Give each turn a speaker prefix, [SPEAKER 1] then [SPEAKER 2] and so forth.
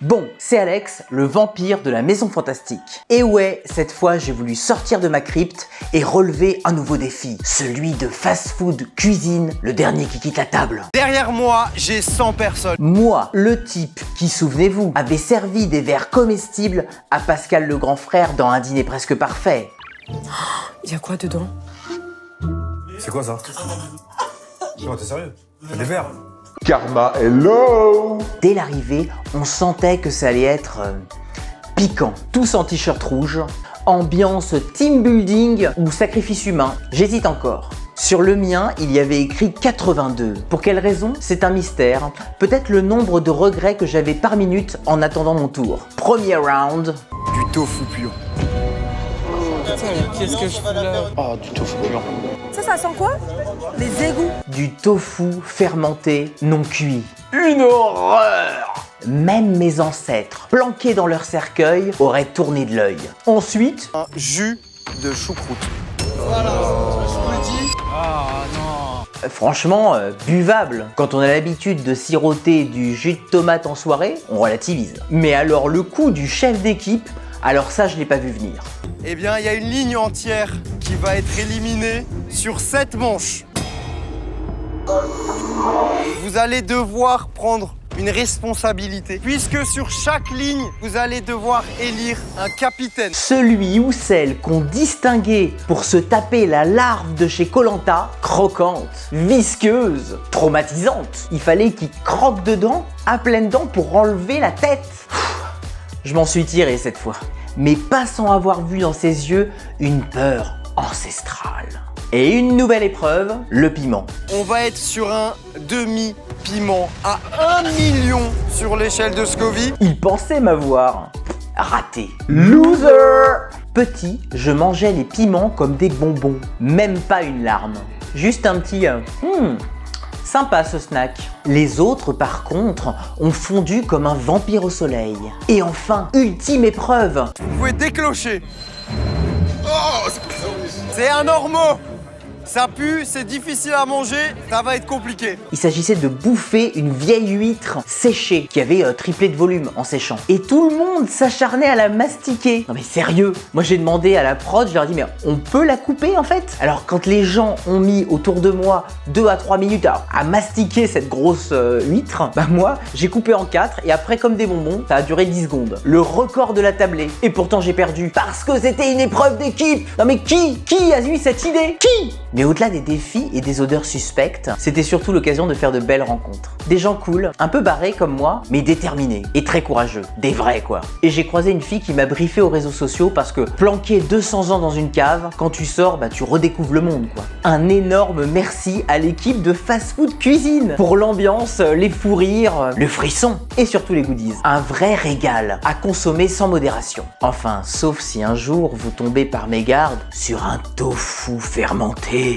[SPEAKER 1] Bon, c'est Alex, le vampire de la Maison Fantastique. Et ouais, cette fois j'ai voulu sortir de ma crypte et relever un nouveau défi, celui de fast-food cuisine, le dernier qui quitte la table.
[SPEAKER 2] Derrière moi, j'ai 100 personnes.
[SPEAKER 1] Moi, le type qui, souvenez-vous, avait servi des verres comestibles à Pascal le grand frère dans un dîner presque parfait.
[SPEAKER 3] Il y a quoi dedans?
[SPEAKER 4] C'est quoi ça? Non, t'es sérieux? T'as des verres?
[SPEAKER 5] Karma, hello!
[SPEAKER 1] Dès l'arrivée, on sentait que ça allait être piquant. Tous en t-shirt rouge, ambiance team building ou sacrifice humain, j'hésite encore. Sur le mien, il y avait écrit 82. Pour quelle raison? C'est un mystère. Peut-être le nombre de regrets que j'avais par minute en attendant mon tour. Premier round.
[SPEAKER 2] Du tofu pur.
[SPEAKER 3] Qu'est-ce que je fous là?
[SPEAKER 2] Oh, du tofu pur.
[SPEAKER 3] Ça sent quoi? Les égouts.
[SPEAKER 1] Du tofu fermenté non cuit. Une horreur! Même mes ancêtres, planqués dans leur cercueil, auraient tourné de l'œil. Ensuite,
[SPEAKER 2] Un jus de choucroute.
[SPEAKER 1] franchement, buvable. Quand on a l'habitude de siroter du jus de tomate en soirée, on relativise. Mais alors le coup du chef d'équipe, alors ça je l'ai pas vu venir.
[SPEAKER 2] Eh bien, il y a une ligne entière qui va être éliminée sur 7 manches. Vous allez devoir prendre une responsabilité, puisque sur chaque ligne, vous allez devoir élire un capitaine.
[SPEAKER 1] Celui ou celle qu'on distinguait pour se taper la larve de chez Koh-Lanta, croquante, visqueuse, traumatisante. Il fallait qu'il croque dedans, à pleines dents pour enlever la tête. Je m'en suis tiré cette fois, mais pas sans avoir vu dans ses yeux une peur ancestrale. Et une nouvelle épreuve, le piment.
[SPEAKER 2] On va être sur un demi-piment à 1 million sur l'échelle de Scoville.
[SPEAKER 1] Il pensait m'avoir raté. Loser! Petit, je mangeais les piments comme des bonbons, même pas une larme. Juste un petit sympa ce snack. Les autres, par contre, ont fondu comme un vampire au soleil. Et enfin, ultime épreuve.
[SPEAKER 2] Vous pouvez déclocher. C'est un normaux. Ça pue, c'est difficile à manger, ça va être compliqué.
[SPEAKER 1] Il s'agissait de bouffer une vieille huître séchée qui avait triplé de volume en séchant. Et tout le monde s'acharnait à la mastiquer. Non mais sérieux, moi j'ai demandé à la prod, je leur ai dit mais on peut la couper en fait? Alors quand les gens ont mis autour de moi 2 à 3 minutes à mastiquer cette grosse huître, bah moi j'ai coupé en 4 et après comme des bonbons, ça a duré 10 secondes. Le record de la tablée. Et pourtant j'ai perdu parce que c'était une épreuve d'équipe. Non mais qui a eu cette idée? Qui? Mais au-delà des défis et des odeurs suspectes, c'était surtout l'occasion de faire de belles rencontres. Des gens cool, un peu barrés comme moi, mais déterminés et très courageux. Des vrais quoi. Et j'ai croisé une fille qui m'a briefé aux réseaux sociaux parce que planqué 200 ans dans une cave, quand tu sors, bah tu redécouvres le monde quoi. Un énorme merci à l'équipe de Fast Food Cuisine pour l'ambiance, les fous rires, le frisson et surtout les goodies. Un vrai régal à consommer sans modération. Enfin, sauf si un jour vous tombez par mégarde sur un tofu fermenté.